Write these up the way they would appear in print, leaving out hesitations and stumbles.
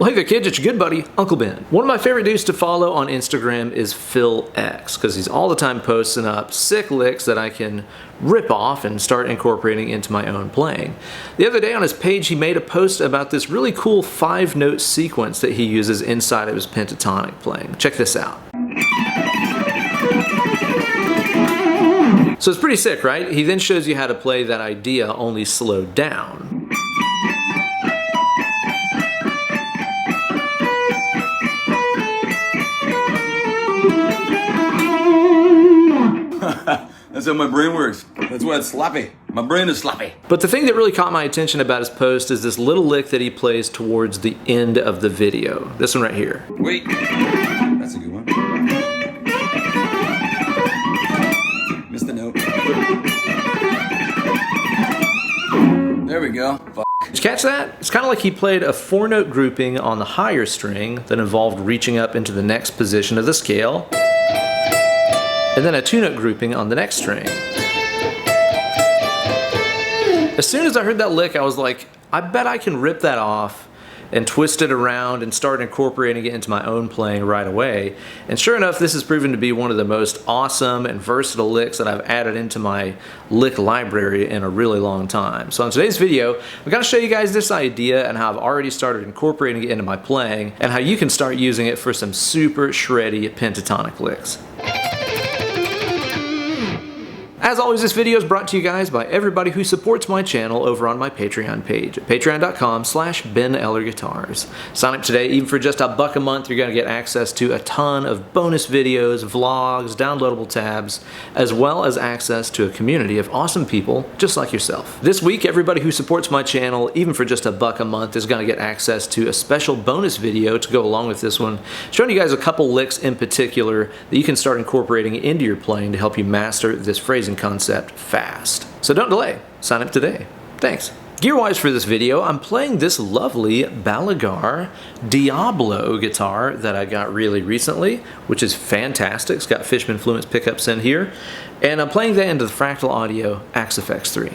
Well, hey there kids, it's your good buddy, Uncle Ben. One of my favorite dudes to follow on Instagram is Fractal Axe, because he's all the time posting up sick licks that I can rip off and start incorporating into my own playing. The other day on his page, he made a post about this really cool 5-note sequence that he uses inside of his pentatonic playing. Check this out. So it's pretty sick, right? He then shows you how to play that idea, only slowed down. That's how my brain works. That's why it's sloppy. My brain is sloppy. But the thing that really caught my attention about his post is this little lick that he plays towards the end of the video. This one right here. Wait. That's a good one. Missed the note. There we go. Did you catch that? It's kind of like he played a 4-note grouping on the higher string that involved reaching up into the next position of the scale, and then a 2-note grouping on the next string. As soon as I heard that lick, I was like, I bet I can rip that off and twist it around and start incorporating it into my own playing right away. And sure enough, this has proven to be one of the most awesome and versatile licks that I've added into my lick library in a really long time. So in today's video, I'm going to show you guys this idea and how I've already started incorporating it into my playing and how you can start using it for some super shreddy pentatonic licks. As always, this video is brought to you guys by everybody who supports my channel over on my Patreon page at patreon.com/BenEllerGuitars. Sign up today. Even for just $1 a month, you're going to get access to a ton of bonus videos, vlogs, downloadable tabs, as well as access to a community of awesome people just like yourself. This week, everybody who supports my channel, even for just $1 a month, is going to get access to a special bonus video to go along with this one, showing you guys a couple licks in particular that you can start incorporating into your playing to help you master this phrasing concept fast. So don't delay, sign up today. Thanks. Gear-wise for this video, I'm playing this lovely Balaguer Diablo guitar that I got really recently, which is fantastic. It's got Fishman Fluence pickups in here, and I'm playing that into the Fractal Audio Axe FX 3.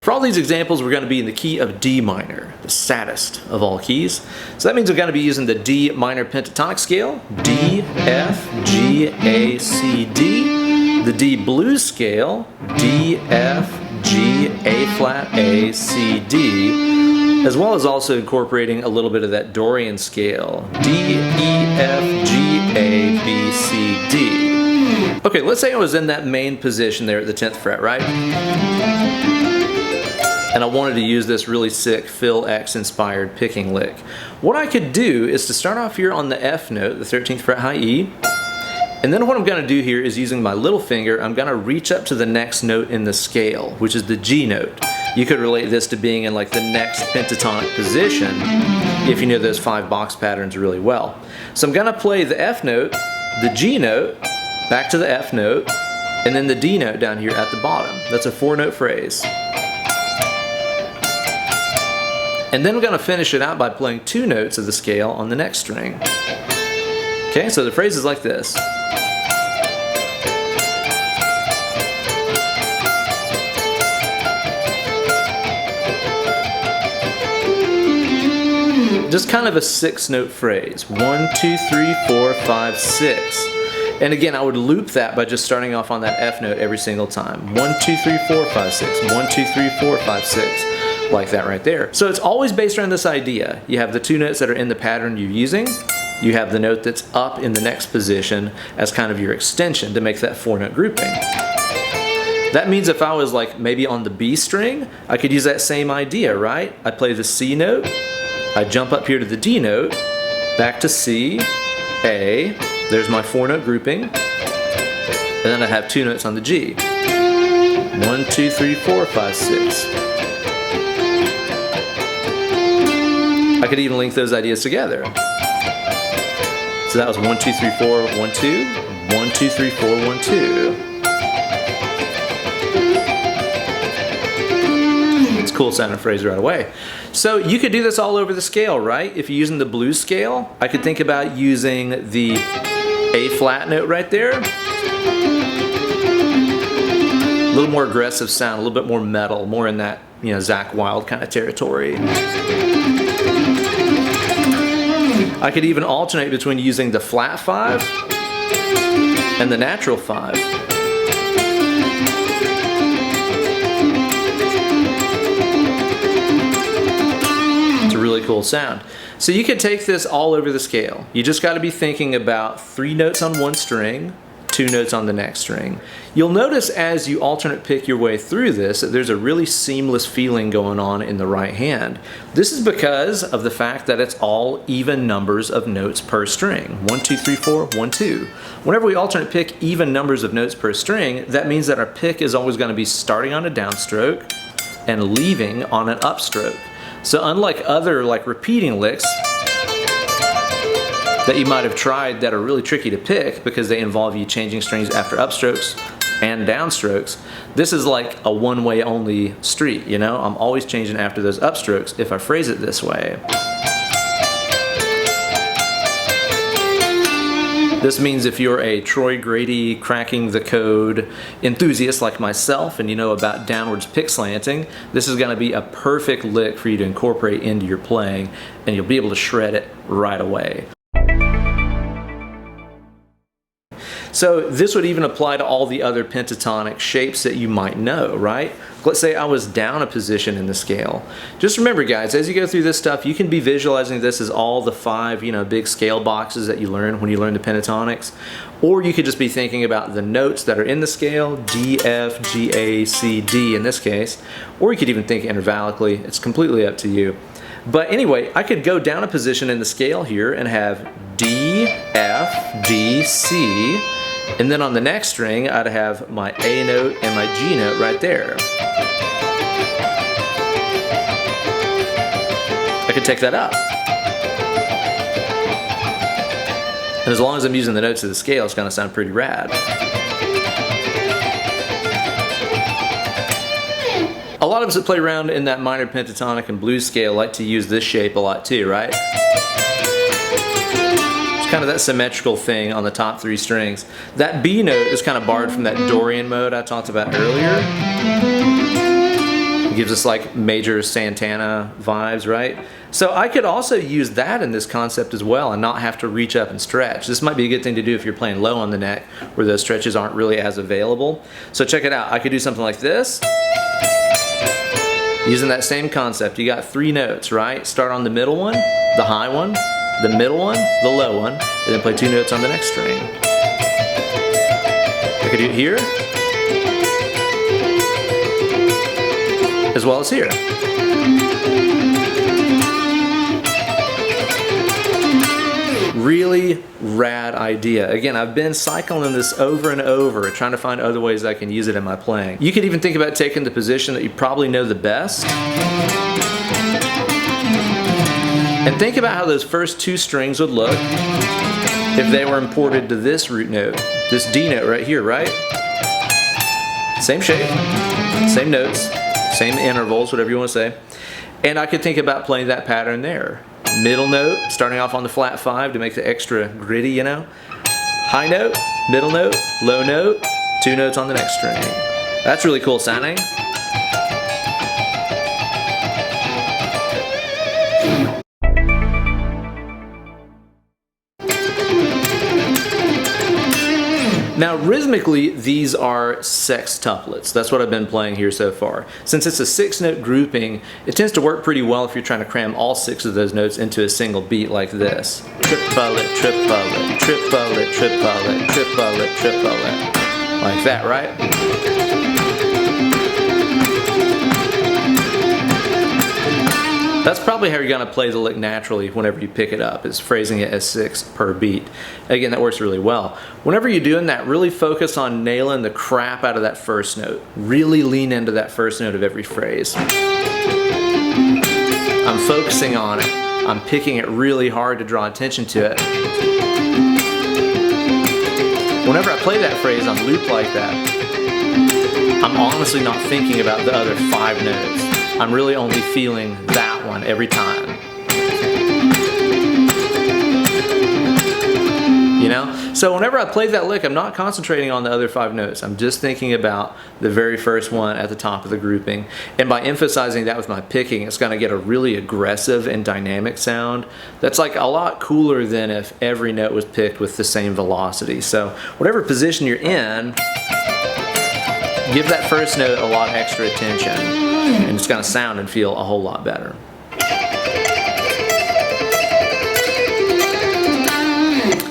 For all these examples, we're going to be in the key of D minor, the saddest of all keys. So that means we're going to be using the D minor pentatonic scale, D, F, G, A, C, D, the D blues scale, D, F, G, A flat, A, C, D, as well as also incorporating a little bit of that Dorian scale, D, E, F, G, A, B, C, D. Okay, let's say I was in that main position there at the 10th fret, right? And I wanted to use this really sick Fractal Axe inspired picking lick. What I could do is to start off here on the F note, the 13th fret high E, and then what I'm going to do here is using my little finger, I'm going to reach up to the next note in the scale, which is the G note. You could relate this to being in like the next pentatonic position if you know those 5 box patterns really well. So I'm going to play the F note, the G note, back to the F note, and then the D note down here at the bottom. That's a 4-note phrase. And then we're going to finish it out by playing 2 notes of the scale on the next string. Okay, so the phrase is like this. Just kind of a 6-note phrase. 1, 2, 3, 4, 5, 6. And again, I would loop that by just starting off on that F note every single time. 1, 2, 3, 4, 5, 6. 1, 2, 3, 4, 5, 6. Like that right there. So it's always based around this idea. You have the 2 notes that are in the pattern you're using. You have the note that's up in the next position as kind of your extension to make that 4-note grouping. That means if I was like maybe on the B string, I could use that same idea, right? I play the C note, I jump up here to the D note, back to C, A, there's my 4-note grouping, and then I have 2 notes on the G. 1, 2, 3, 4, 5, 6. I could even link those ideas together. So that was 1, 2, 3, 4, 1, 2, 1, 2, 3, 4, 1, 2. It's a cool sounding phrase right away. So you could do this all over the scale, right? If you're using the blues scale, I could think about using the A flat note right there, little more aggressive sound, a little bit more metal, more in that, you know, Zakk Wylde kind of territory. I could even alternate between using the flat 5 and the natural 5. It's a really cool sound. So you could take this all over the scale. You just got to be thinking about 3 notes on one string, 2 notes on the next string. You'll notice as you alternate pick your way through this that there's a really seamless feeling going on in the right hand. This is because of the fact that it's all even numbers of notes per string. 1, 2, 3, 4, 1, 2. Whenever we alternate pick even numbers of notes per string, that means that our pick is always going to be starting on a downstroke and leaving on an upstroke. So unlike other like repeating licks that you might have tried that are really tricky to pick because they involve you changing strings after upstrokes and downstrokes, this is like a one-way only street, you know? I'm always changing after those upstrokes if I phrase it this way. This means if you're a Troy Grady cracking the code enthusiast like myself and you know about downwards pick slanting, this is going to be a perfect lick for you to incorporate into your playing and you'll be able to shred it right away. So this would even apply to all the other pentatonic shapes that you might know, right? Let's say I was down a position in the scale. Just remember guys, as you go through this stuff, you can be visualizing this as all the 5, you know, big scale boxes that you learn when you learn the pentatonics. Or you could just be thinking about the notes that are in the scale, D, F, G, A, C, D in this case. Or you could even think intervallically. It's completely up to you. But anyway, I could go down a position in the scale here and have D, F, D, C. And then on the next string, I'd have my A note and my G note right there. I could take that up. And as long as I'm using the notes of the scale, it's going to sound pretty rad. A lot of us that play around in that minor pentatonic and blues scale like to use this shape a lot too, right? Kind of that symmetrical thing on the top 3 strings. That B note is kind of borrowed from that Dorian mode I talked about earlier. It gives us like major Santana vibes, right? So I could also use that in this concept as well and not have to reach up and stretch. This might be a good thing to do if you're playing low on the neck where those stretches aren't really as available. So check it out. I could do something like this. Using that same concept, you got 3 notes, right? Start on the middle one, the high one, the middle one, the low one, and then play 2 notes on the next string. I could do it here, as well as here. Really rad idea. Again, I've been cycling this over and over, trying to find other ways I can use it in my playing. You could even think about taking the position that you probably know the best, and think about how those first 2 strings would look if they were imported to this root note, this D note right here, right? Same shape, same notes, same intervals, whatever you want to say. And I could think about playing that pattern there. Middle note, starting off on the flat 5 to make it extra gritty, you know? High note, middle note, low note, 2 notes on the next string. That's really cool sounding. Now rhythmically, these are sextuplets. That's what I've been playing here so far. Since it's a 6-note grouping, it tends to work pretty well if you're trying to cram all 6 of those notes into a single beat like this. Triplet, triplet, triplet, triplet, triplet, triplet. Like that, right? That's probably how you're going to play the lick naturally whenever you pick it up, is phrasing it as 6 per beat. Again, that works really well. Whenever you're doing that, really focus on nailing the crap out of that first note. Really lean into that first note of every phrase. I'm focusing on it. I'm picking it really hard to draw attention to it. Whenever I play that phrase on loop like that, I'm honestly not thinking about the other 5 notes. I'm really only feeling that one every time. you know? So whenever I play that lick, I'm not concentrating on the other 5 notes. I'm just thinking about the very first one at the top of the grouping. And by emphasizing that with my picking, it's gonna get a really aggressive and dynamic sound that's like a lot cooler than if every note was picked with the same velocity. So whatever position you're in, give that first note a lot extra attention, and it's gonna sound and feel a whole lot better.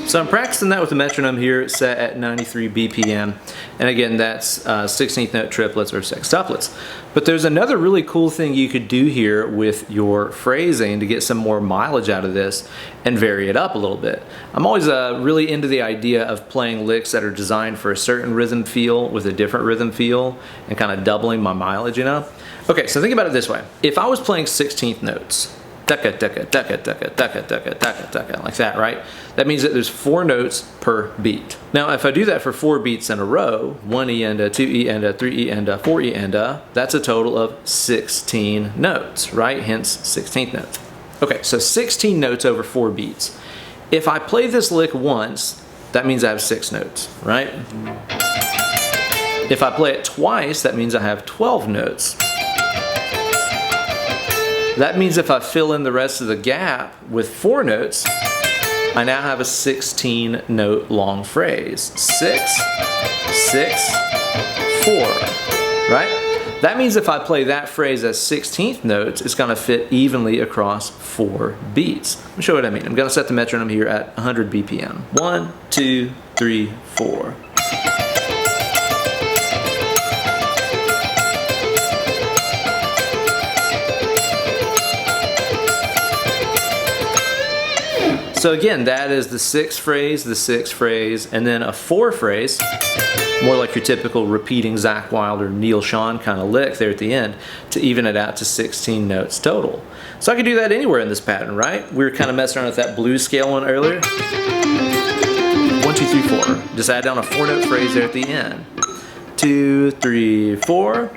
So I'm practicing that with the metronome here set at 93 BPM. And again, that's 16th note triplets or sextuplets. But there's another really cool thing you could do here with your phrasing to get some more mileage out of this and vary it up a little bit. I'm always really into the idea of playing licks that are designed for a certain rhythm feel with a different rhythm feel and kind of doubling my mileage, you know? Okay, so think about it this way. If I was playing 16th notes, like that, right? That means that there's 4 notes per beat. Now, if I do that for 4 beats in a row, 1 E and a, 2 E and a, 3 E and a, 4 E and a, that's a total of 16 notes, right? Hence 16th notes. Okay, so 16 notes over 4 beats. If I play this lick once, that means I have 6 notes, right? If I play it twice, that means I have 12 notes. That means if I fill in the rest of the gap with 4 notes, I now have a 16 note long phrase. 6, 6, 4, right? That means if I play that phrase as 16th notes, it's gonna fit evenly across 4 beats. Let me show you what I mean. I'm gonna set the metronome here at 100 BPM. 1, 2, 3, 4. So again, that is the 6th phrase, the 6th phrase, and then a 4 phrase, more like your typical repeating Zakk Wylde or Neil Schon kind of lick there at the end to even it out to 16 notes total. So I could do that anywhere in this pattern, right? We were kind of messing around with that blues scale one earlier. 1, 2, 3, 4. Just add down a 4-note phrase there at the end. 2, 3, 4.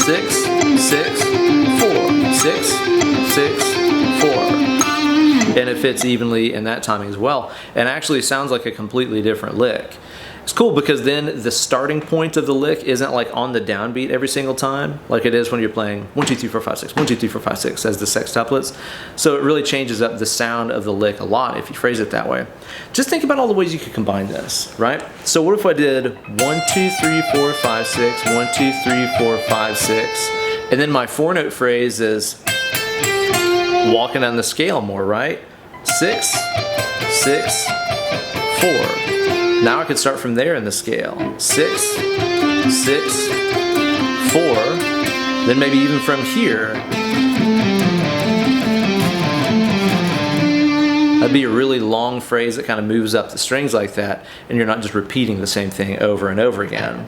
6, 6, 4, 6, 6, 4. And it fits evenly in that timing as well. And actually sounds like a completely different lick. It's cool because then the starting point of the lick isn't like on the downbeat every single time, like it is when you're playing 1, 2, 3, 4, 5, 6, 1, 2, 3, 4, 5, 6 as the sextuplets. So it really changes up the sound of the lick a lot if you phrase it that way. Just think about all the ways you could combine this, right? So what if I did 1, 2, 3, 4, 5, 6, 1, 2, 3, 4, 5, 6, and then my 4-note phrase is walking down the scale more, right? 6, 6, 4. Now I could start from there in the scale. 6, 6, 4, then maybe even from here. That'd be a really long phrase that kind of moves up the strings like that, and you're not just repeating the same thing over and over again.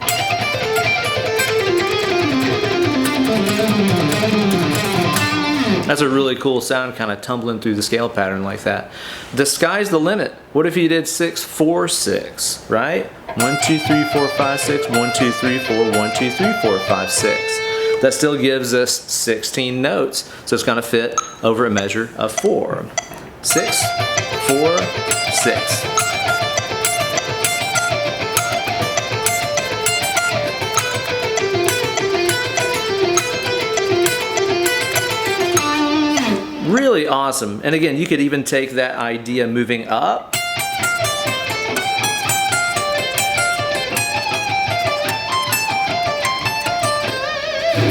That's a really cool sound, kind of tumbling through the scale pattern like that. The sky's the limit. What if you did 6, 4, 6, right? 1, 2, 3, 4, 5, 6, 1, 2, 3, 4, 1, 2, 3, 4, 5, 6. That still gives us 16 notes, so it's going to fit over a measure of 4. 6, 4, 6. Really awesome. And again, you could even take that idea moving up.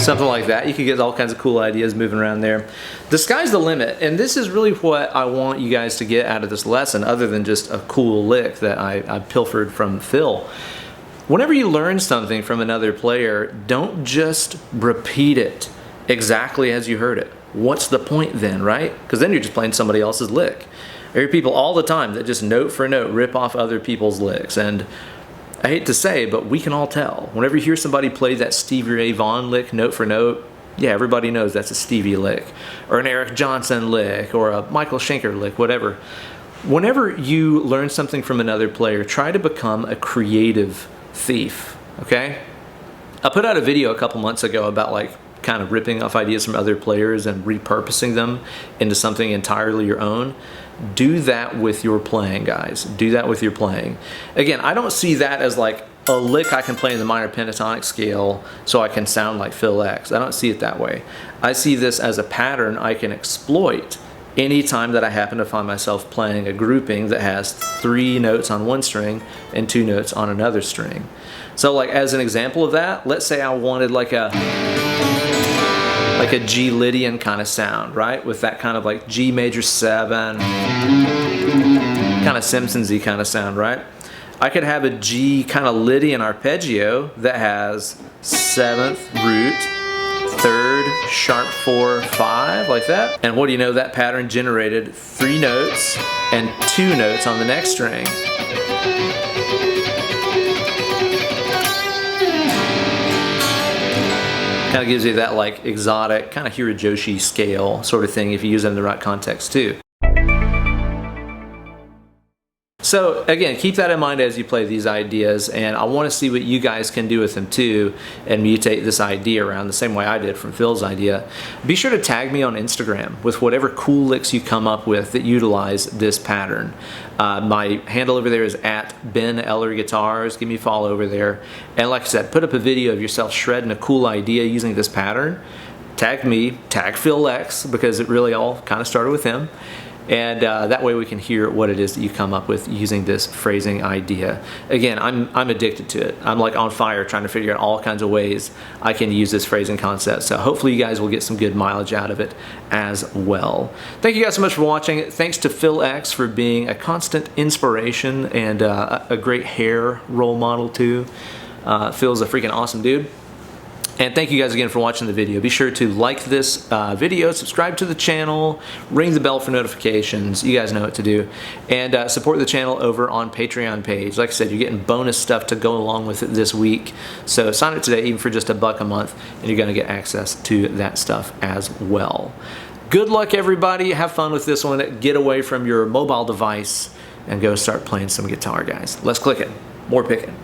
Something like that. You could get all kinds of cool ideas moving around there. The sky's the limit, and this is really what I want you guys to get out of this lesson, other than just a cool lick that I pilfered from Phil. Whenever you learn something from another player, don't just repeat it exactly as you heard it. What's the point then, right? Because then you're just playing somebody else's lick. I hear people all the time that just note for note rip off other people's licks, and I hate to say, but we can all tell. Whenever you hear somebody play that Stevie Ray Vaughan lick note for note, yeah, everybody knows that's a Stevie lick, or an Eric Johnson lick, or a Michael Schenker lick, whatever. Whenever you learn something from another player, try to become a creative thief, okay? I put out a video a couple months ago about like kind of ripping off ideas from other players and repurposing them into something entirely your own. Do that with your playing, guys. Do that with your playing. Again, I don't see that as like a lick I can play in the minor pentatonic scale so I can sound like Phil X. I don't see it that way. I see this as a pattern I can exploit anytime that I happen to find myself playing a grouping that has 3 notes on one string and 2 notes on another string. So like as an example of that, let's say I wanted like a G Lydian kind of sound, right? With that kind of like G major 7, kind of Simpsons-y kind of sound, right? I could have a G kind of Lydian arpeggio that has 7th root, 3rd, sharp 4, 5, like that. And what do you know, that pattern generated 3 notes and 2 notes on the next string. Kind of gives you that like exotic kind of Hirajoshi scale sort of thing if you use it in the right context too. So again, keep that in mind as you play these ideas, and I want to see what you guys can do with them too and mutate this idea around the same way I did from Phil's idea. Be sure to tag me on Instagram with whatever cool licks you come up with that utilize this pattern. My handle over there is @BenEllerGuitars. Give me a follow over there. And like I said, put up a video of yourself shredding a cool idea using this pattern. Tag me, tag Phil X, because it really all kind of started with him. And that way we can hear what it is that you come up with using this phrasing idea. Again, I'm addicted to it. I'm like on fire trying to figure out all kinds of ways I can use this phrasing concept. So hopefully you guys will get some good mileage out of it as well. Thank you guys so much for watching. Thanks to Phil X for being a constant inspiration and a great hair role model too. Phil's a freaking awesome dude. And thank you guys again for watching the video. Be sure to like this video, subscribe to the channel, ring the bell for notifications. You guys know what to do. And support the channel over on Patreon page. Like I said, you're getting bonus stuff to go along with it this week. So sign up today, even for just $1 a month, and you're going to get access to that stuff as well. Good luck, everybody. Have fun with this one. Get away from your mobile device and go start playing some guitar, guys. Let's click it. More picking.